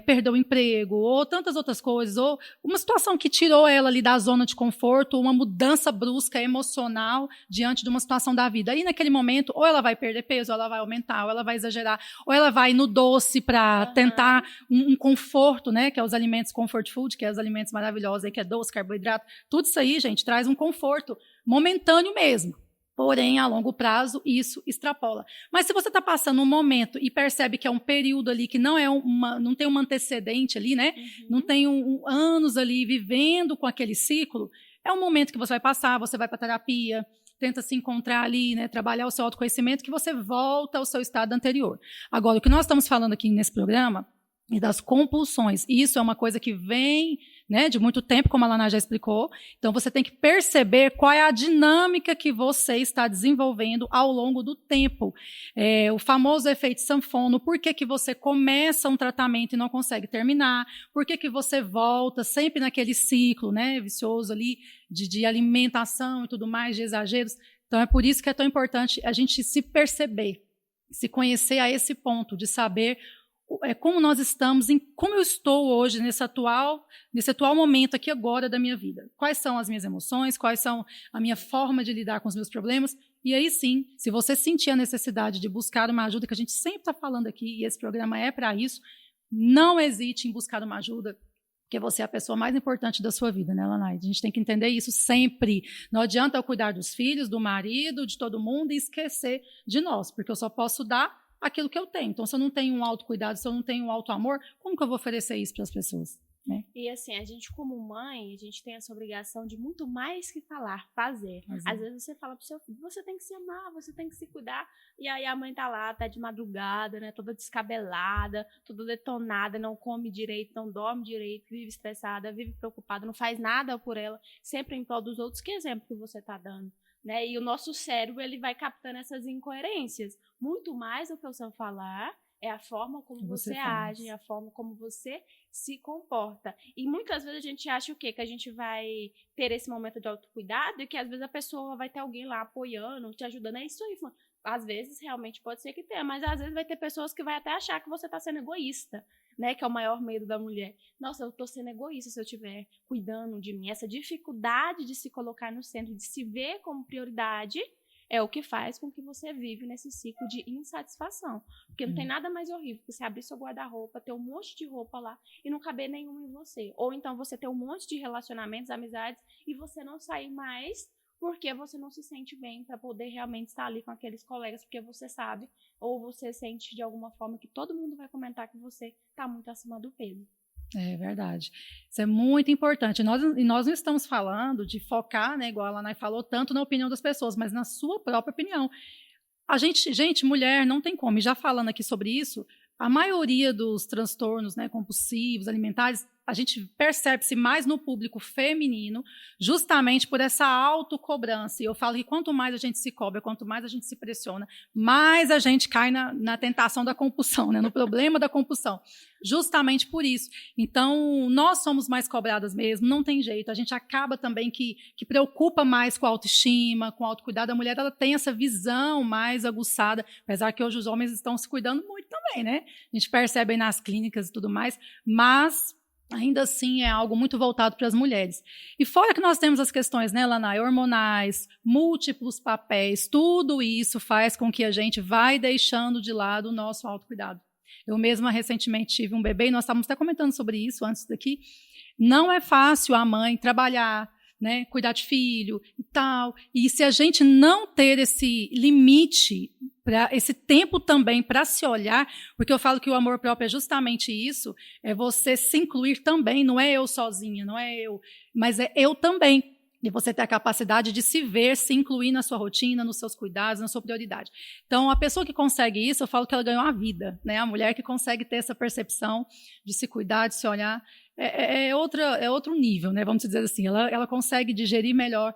perdeu o emprego, ou tantas outras coisas, ou uma situação que tirou ela ali da zona de conforto, ou uma mudança brusca emocional diante de uma situação da vida. Aí, naquele momento, ou ela vai perder peso, ou ela vai aumentar, ou ela vai exagerar, ou ela vai no doce para tentar um conforto, né, que é os alimentos comfort food, que é os alimentos maravilhosos, aí, que é doce, carboidrato. Tudo isso aí, gente, traz um conforto momentâneo mesmo. Porém, a longo prazo, isso extrapola. Mas se você está passando um momento e percebe que é um período ali que não tem uma antecedente ali, né? Não tem anos ali vivendo com aquele ciclo, é um momento que você vai passar, você vai para terapia, tenta se encontrar ali, né? Trabalhar o seu autoconhecimento, que você volta ao seu estado anterior. Agora, o que nós estamos falando aqui nesse programa e das compulsões, isso é uma coisa que vem, né, de muito tempo, como a Lana já explicou. Então, você tem que perceber qual é a dinâmica que você está desenvolvendo ao longo do tempo. O famoso efeito sanfona, por que você começa um tratamento e não consegue terminar, por que você volta sempre naquele ciclo, né, vicioso ali, de alimentação e tudo mais, de exageros. Então, é por isso que é tão importante a gente se perceber, se conhecer a esse ponto, de saber como nós estamos, como eu estou hoje nesse atual momento aqui agora da minha vida. Quais são as minhas emoções, quais são a minha forma de lidar com os meus problemas. E aí sim, se você sentir a necessidade de buscar uma ajuda, que a gente sempre está falando aqui, e esse programa é para isso, não hesite em buscar uma ajuda, porque você é a pessoa mais importante da sua vida, né, Lanaide? A gente tem que entender isso sempre. Não adianta eu cuidar dos filhos, do marido, de todo mundo e esquecer de nós, porque eu só posso dar aquilo que eu tenho. Então, se eu não tenho um autocuidado, se eu não tenho um autoamor, como que eu vou oferecer isso para as pessoas? Né? E assim, a gente como mãe, a gente tem essa obrigação de muito mais que falar, fazer. Às vezes você fala pro seu filho, você tem que se amar, você tem que se cuidar, e aí a mãe tá lá, tá de madrugada, né, toda descabelada, toda detonada, não come direito, não dorme direito, vive estressada, vive preocupada, não faz nada por ela, sempre em prol dos outros. Que exemplo que você tá dando? Né? E o nosso cérebro, ele vai captando essas incoerências. Muito mais do que o seu falar, é a forma como você age, a forma como você se comporta. E muitas vezes a gente acha o quê? Que a gente vai ter esse momento de autocuidado e que às vezes a pessoa vai ter alguém lá apoiando, te ajudando. É isso aí, às vezes realmente pode ser que tenha, mas às vezes vai ter pessoas que vai até achar que você está sendo egoísta, né? Que é o maior medo da mulher. Nossa, eu estou sendo egoísta se eu estiver cuidando de mim. Essa dificuldade de se colocar no centro, de se ver como prioridade, é o que faz com que você vive nesse ciclo de insatisfação. Porque não tem nada mais horrível que você abrir seu guarda-roupa, ter um monte de roupa lá e não caber nenhuma em você. Ou então você ter um monte de relacionamentos, amizades, e você não sair mais porque você não se sente bem para poder realmente estar ali com aqueles colegas, porque você sabe, ou você sente de alguma forma que todo mundo vai comentar que você está muito acima do peso. É verdade. Isso é muito importante. E nós não estamos falando de focar, né, igual a Lanai falou, tanto na opinião das pessoas, mas na sua própria opinião. Gente, mulher, não tem como. E já falando aqui sobre isso, a maioria dos transtornos, né, compulsivos, alimentares, a gente percebe-se mais no público feminino, justamente por essa autocobrança. E eu falo que quanto mais a gente se cobra, quanto mais a gente se pressiona, mais a gente cai na tentação da compulsão, né, no problema da compulsão. Justamente por isso. Então, nós somos mais cobradas mesmo, não tem jeito. A gente acaba também que preocupa mais com a autoestima, com o autocuidado. A mulher, ela tem essa visão mais aguçada, apesar que hoje os homens estão se cuidando muito também, né? A gente percebe aí nas clínicas e tudo mais, mas ainda assim é algo muito voltado para as mulheres. E fora que nós temos as questões, né, Lanai, hormonais, múltiplos papéis, tudo isso faz com que a gente vai deixando de lado o nosso autocuidado. Eu mesma recentemente tive um bebê e nós estávamos até comentando sobre isso antes daqui. Não é fácil a mãe trabalhar, né, cuidar de filho e tal. E se a gente não ter esse limite, esse tempo também para se olhar, porque eu falo que o amor próprio é justamente isso, é você se incluir também, não é eu sozinha, não é eu, mas é eu também. E você ter a capacidade de se ver, se incluir na sua rotina, nos seus cuidados, na sua prioridade. Então, a pessoa que consegue isso, eu falo que ela ganhou a vida, né? A mulher que consegue ter essa percepção de se cuidar, de se olhar, é outro nível, né? Vamos dizer assim. Ela consegue digerir melhor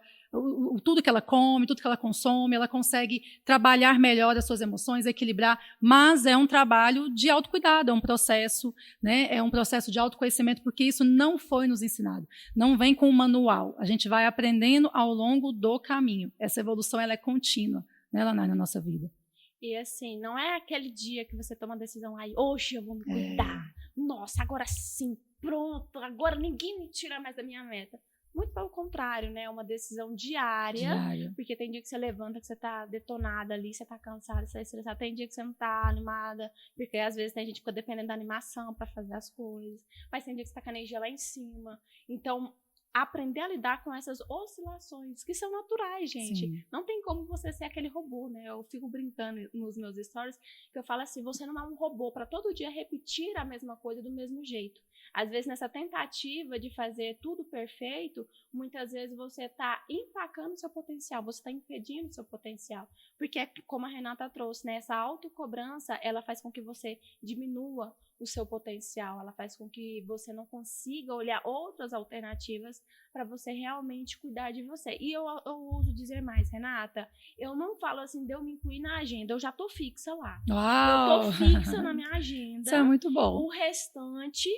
tudo que ela come, tudo que ela consome, ela consegue trabalhar melhor as suas emoções, equilibrar, mas é um trabalho de autocuidado, é um processo, né? É um processo de autoconhecimento, porque isso não foi nos ensinado, não vem com um manual, a gente vai aprendendo ao longo do caminho, essa evolução ela é contínua, né, Lanai, na nossa vida. E assim, não é aquele dia que você toma a decisão, aí, hoje eu vou me cuidar, nossa, agora sim, pronto, agora ninguém me tira mais da minha meta. Muito pelo contrário, né? É uma decisão diária. Porque tem dia que você levanta, que você tá detonada ali, você tá cansada, você tá estressada. Tem dia que você não tá animada, porque às vezes tem gente que fica dependendo da animação pra fazer as coisas. Mas tem dia que você tá com a energia lá em cima. Então, aprender a lidar com essas oscilações, que são naturais, gente. Sim. Não tem como você ser aquele robô, né? Eu fico brincando nos meus stories, que eu falo assim, você não é um robô para todo dia repetir a mesma coisa do mesmo jeito. Às vezes, nessa tentativa de fazer tudo perfeito, muitas vezes você está empacando seu potencial, você está impedindo seu potencial. Porque, como a Renata trouxe, né, essa autocobrança, ela faz com que você diminua o seu potencial, ela faz com que você não consiga olhar outras alternativas para você realmente cuidar de você. E eu ouso dizer mais, Renata, eu não falo assim de eu me incluir na agenda, eu já tô fixa lá. Uau! Eu tô fixa na minha agenda. Isso é muito bom. O restante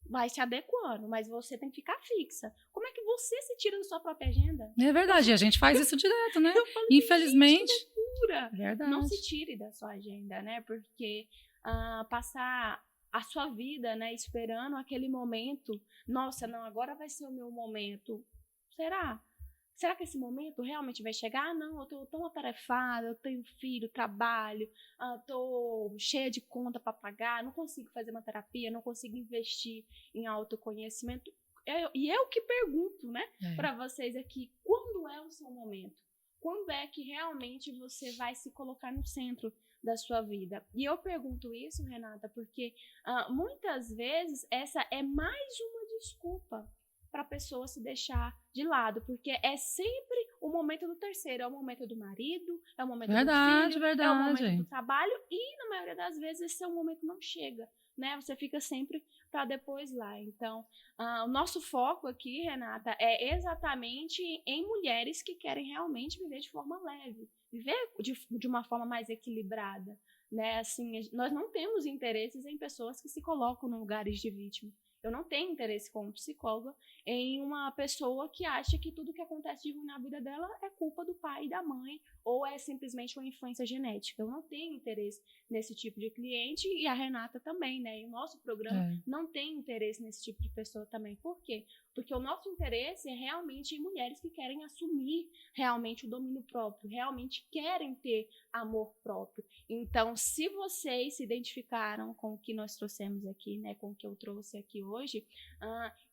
vai se adequando, mas você tem que ficar fixa. Como é que você se tira da sua própria agenda? É verdade, a gente faz isso direto, né? Infelizmente. Gente, que loucura. Verdade. Não se tire da sua agenda, né? Porque passar a sua vida, né, esperando aquele momento, nossa, não, agora vai ser o meu momento. Será? Será que esse momento realmente vai chegar? Ah, não, eu tô tão atarefada, eu tenho filho, trabalho, tô cheia de conta para pagar, não consigo fazer uma terapia, não consigo investir em autoconhecimento. E eu que pergunto, né, para vocês aqui, quando é o seu momento? Quando é que realmente você vai se colocar no centro da sua vida? E eu pergunto isso, Renata, porque muitas vezes essa é mais uma desculpa para a pessoa se deixar de lado, porque é sempre o momento do terceiro, é o momento do marido, é o momento do filho, é o momento do trabalho, e na maioria das vezes esse momento não chega, né? Você fica sempre para depois lá. Então, o nosso foco aqui, Renata, é exatamente em mulheres que querem realmente viver de forma leve, viver de uma forma mais equilibrada, né? Assim, nós não temos interesses em pessoas que se colocam em lugares de vítima. Eu não tenho interesse como psicóloga em uma pessoa que acha que tudo que acontece de ruim na vida dela é culpa do pai e da mãe, ou é simplesmente uma influência genética. Eu não tenho interesse nesse tipo de cliente, e a Renata também, né? E o nosso programa não tem interesse nesse tipo de pessoa também. Por quê? Porque o nosso interesse é realmente em mulheres que querem assumir realmente o domínio próprio, realmente querem ter amor próprio. Então, se vocês se identificaram com o que nós trouxemos aqui, né, com o que eu trouxe aqui hoje,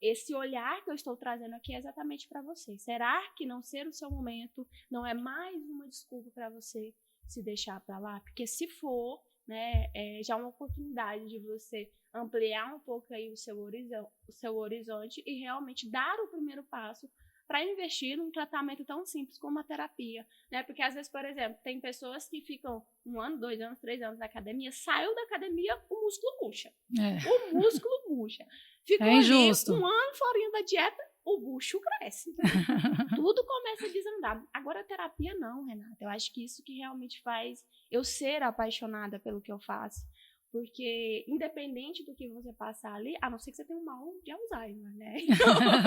esse olhar que eu estou trazendo aqui é exatamente para você. Será que não ser o seu momento não é mais uma desculpa para você se deixar para lá? Porque se for, né, já é uma oportunidade de você ampliar um pouco aí o seu horizonte e realmente dar o primeiro passo para investir num tratamento tão simples como a terapia, né? Porque às vezes, por exemplo, tem pessoas que ficam 1 ano, 2 anos, 3 anos na academia, saiu da academia, o músculo murcha. O músculo murcha. Ficou ali 1 ano fora da dieta, o bucho cresce. Tudo começa a desandar. Agora a terapia não, Renata. Eu acho que isso que realmente faz eu ser apaixonada pelo que eu faço. Porque, independente do que você passar ali, a não ser que você tenha um mal de Alzheimer, né?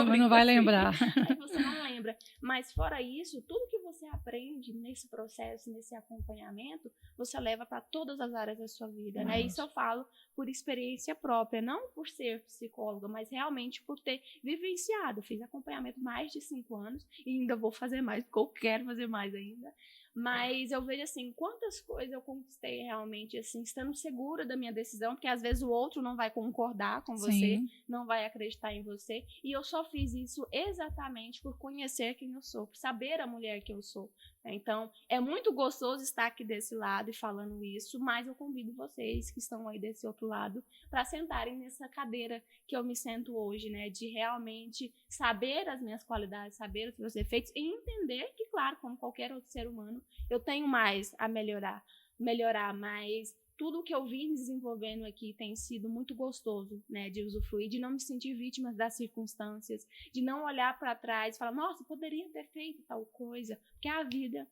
Mas não vai lembrar. Aí você não lembra. Mas, fora isso, tudo que você aprende nesse processo, nesse acompanhamento, você leva para todas as áreas da sua vida, né? Isso eu falo por experiência própria, não por ser psicóloga, mas realmente por ter vivenciado. Fiz acompanhamento mais de 5 anos e ainda vou fazer mais, porque eu quero fazer mais ainda. Mas eu vejo assim, quantas coisas eu conquistei realmente, assim, estando segura da minha decisão, porque às vezes o outro não vai concordar com você, Sim. não vai acreditar em você. E eu só fiz isso exatamente por conhecer quem eu sou, por saber a mulher que eu sou. Então, é muito gostoso estar aqui desse lado e falando isso, mas eu convido vocês que estão aí desse outro lado para sentarem nessa cadeira que eu me sento hoje, né? De realmente saber as minhas qualidades, saber os meus defeitos e entender que, claro, como qualquer outro ser humano, eu tenho mais a melhorar, mas tudo que eu vim desenvolvendo aqui tem sido muito gostoso, né, de usufruir, de não me sentir vítima das circunstâncias, de não olhar para trás e falar, nossa, poderia ter feito tal coisa, porque a vida,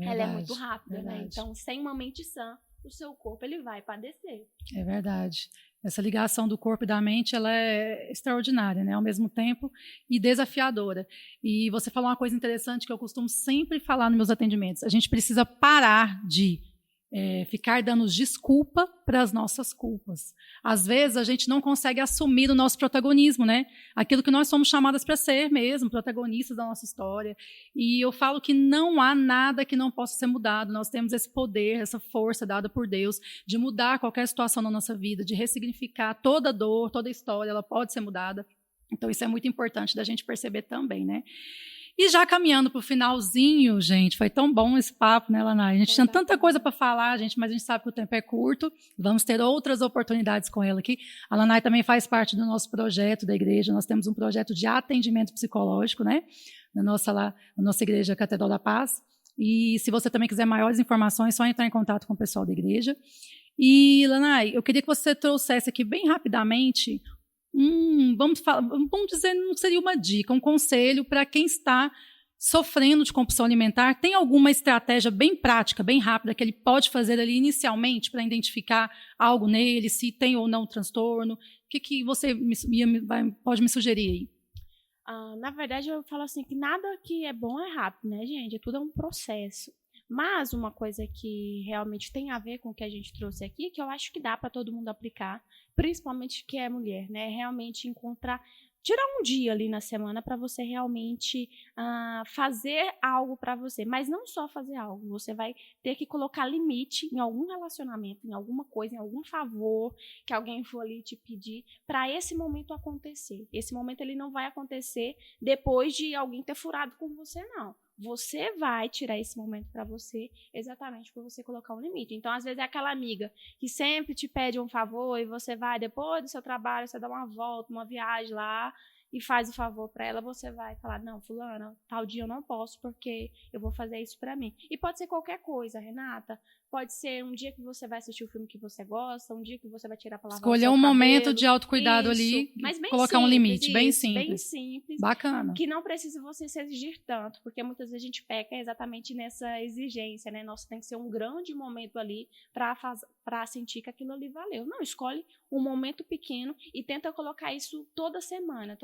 ela é muito rápida, né? Então, sem uma mente sã, o seu corpo, ele vai padecer. É verdade. Essa ligação do corpo e da mente, ela é extraordinária, né? Ao mesmo tempo, e desafiadora. E você falou uma coisa interessante que eu costumo sempre falar nos meus atendimentos. A gente precisa parar de ficar dando desculpa para as nossas culpas. Às vezes, a gente não consegue assumir o nosso protagonismo, né? Aquilo que nós somos chamadas para ser mesmo, protagonistas da nossa história. E eu falo que não há nada que não possa ser mudado. Nós temos esse poder, essa força dada por Deus de mudar qualquer situação na nossa vida, de ressignificar toda dor, toda história, ela pode ser mudada. Então, isso é muito importante da gente perceber também, né? E já caminhando para o finalzinho, gente, foi tão bom esse papo, né, Lanai? A gente tinha tanta coisa para falar, gente, mas a gente sabe que o tempo é curto. Vamos ter outras oportunidades com ela aqui. A Lanai também faz parte do nosso projeto da igreja. Nós temos um projeto de atendimento psicológico, né, na nossa igreja Catedral da Paz. E se você também quiser maiores informações, é só entrar em contato com o pessoal da igreja. E, Lanai, eu queria que você trouxesse aqui bem rapidamente vamos dizer, não seria uma dica, um conselho para quem está sofrendo de compulsão alimentar. Tem alguma estratégia bem prática, bem rápida, que ele pode fazer ali inicialmente para identificar algo nele, se tem ou não um transtorno? O que você pode me sugerir aí? Na verdade, eu falo assim, que nada que é bom é rápido, né, gente? Tudo é um processo. Mas uma coisa que realmente tem a ver com o que a gente trouxe aqui, que eu acho que dá para todo mundo aplicar, principalmente que é mulher, né? Realmente tirar um dia ali na semana para você realmente fazer algo para você. Mas não só fazer algo, você vai ter que colocar limite em algum relacionamento, em alguma coisa, em algum favor que alguém for ali te pedir para esse momento acontecer. Esse momento ele não vai acontecer depois de alguém ter furado com você, não. Você vai tirar esse momento para você exatamente por você colocar um limite. Então, às vezes, é aquela amiga que sempre te pede um favor e você vai, depois do seu trabalho, você dá uma volta, uma viagem lá e faz o favor para ela, você vai falar, não, fulana, tal dia eu não posso porque eu vou fazer isso para mim. E pode ser qualquer coisa, Renata. Pode ser um dia que você vai assistir o filme que você gosta, um dia que você vai tirar para lavar o seu cabelo. Escolher um momento de autocuidado ali, mas bem colocar um limite, bem simples. Bem simples. Bacana. Que não precisa você se exigir tanto, porque muitas vezes a gente peca exatamente nessa exigência, né? Nossa, tem que ser um grande momento ali para sentir que aquilo ali valeu. Não, escolhe um momento pequeno e tenta colocar isso toda semana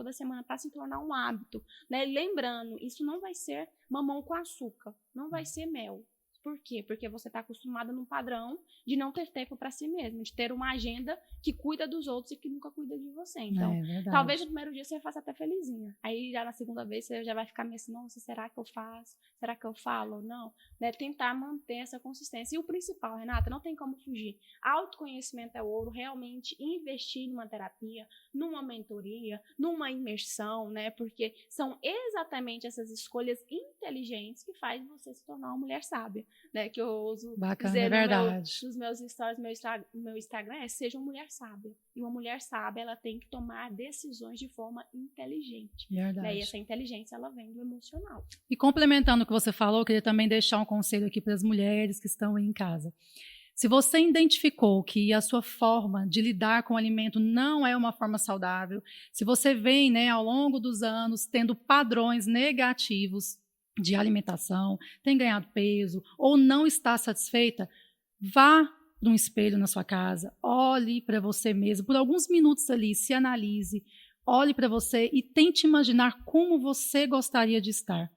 para se tornar um hábito, né? Lembrando, isso não vai ser mamão com açúcar, não vai ser mel. Por quê? Porque você está acostumada num padrão de não ter tempo para si mesmo, de ter uma agenda que cuida dos outros e que nunca cuida de você. Então, talvez no primeiro dia você faça até felizinha. Aí, já na segunda vez, você já vai ficar meio assim, nossa, será que eu faço? Será que eu falo ou não? Né? Tentar manter essa consistência. E o principal, Renata, não tem como fugir. Autoconhecimento é ouro, realmente investir numa terapia, numa mentoria, numa imersão, né? Porque são exatamente essas escolhas inteligentes que faz você se tornar uma mulher sábia. Né, que eu uso dizer nos meus stories, meu Instagram seja uma mulher sábia. E uma mulher sábia, ela tem que tomar decisões de forma inteligente. Né, e essa inteligência, ela vem do emocional. E complementando o que você falou, eu queria também deixar um conselho aqui para as mulheres que estão aí em casa. Se você identificou que a sua forma de lidar com o alimento não é uma forma saudável, se você vem, né, ao longo dos anos tendo padrões negativos de alimentação, tem ganhado peso ou não está satisfeita, vá para um espelho na sua casa, olhe para você mesmo, por alguns minutos ali, se analise, olhe para você e tente imaginar como você gostaria de estar.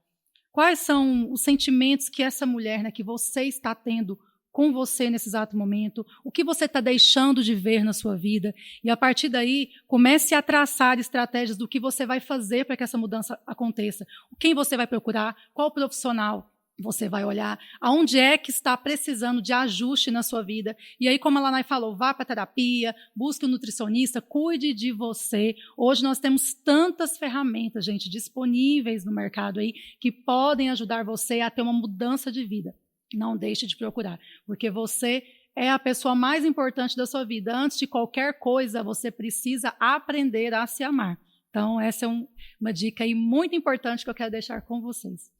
Quais são os sentimentos que essa mulher, né, que você está tendo com você nesse exato momento, o que você está deixando de ver na sua vida, e a partir daí comece a traçar estratégias do que você vai fazer para que essa mudança aconteça, quem você vai procurar, qual profissional Você vai olhar aonde é que está precisando de ajuste na sua vida. E aí, como a Lanai falou, vá para a terapia, busque um nutricionista, cuide de você. Hoje nós temos tantas ferramentas, gente, disponíveis no mercado aí, que podem ajudar você a ter uma mudança de vida. Não deixe de procurar, porque você é a pessoa mais importante da sua vida. Antes de qualquer coisa, você precisa aprender a se amar. Então, essa é uma dica aí muito importante que eu quero deixar com vocês.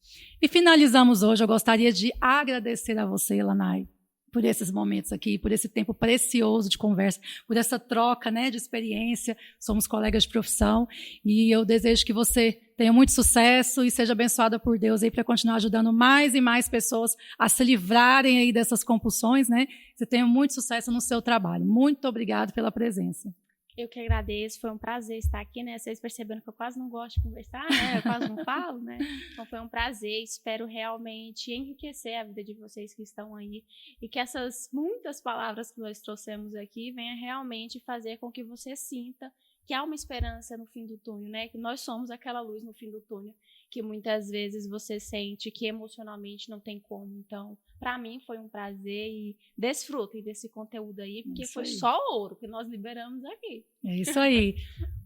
E finalizamos hoje, eu gostaria de agradecer a você, Lanai, por esses momentos aqui, por esse tempo precioso de conversa, por essa troca, né, de experiência. Somos colegas de profissão e eu desejo que você tenha muito sucesso e seja abençoada por Deus aí para continuar ajudando mais e mais pessoas a se livrarem aí dessas compulsões, né? Você tenha muito sucesso no seu trabalho. Muito obrigado pela presença. Eu que agradeço, foi um prazer estar aqui, né? Vocês perceberam que eu quase não gosto de conversar, né? Eu quase não falo, né? Então foi um prazer, espero realmente enriquecer a vida de vocês que estão aí e que essas muitas palavras que nós trouxemos aqui venham realmente fazer com que você sinta que há uma esperança no fim do túnel, né? Que nós somos aquela luz no fim do túnel, que muitas vezes você sente que emocionalmente não tem como. Então, para mim foi um prazer e desfrutem desse conteúdo aí, porque Isso foi aí. só ouro que nós liberamos aqui. É isso aí.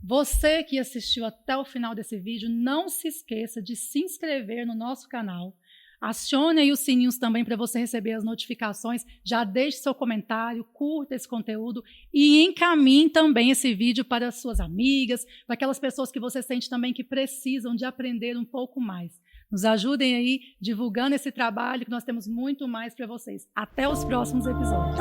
Você que assistiu até o final desse vídeo, não se esqueça de se inscrever no nosso canal. Acione aí os sininhos também para você receber as notificações. Já deixe seu comentário, curta esse conteúdo e encaminhe também esse vídeo para suas amigas, para aquelas pessoas que você sente também que precisam de aprender um pouco mais. Nos ajudem aí divulgando esse trabalho, que nós temos muito mais para vocês. Até os próximos episódios.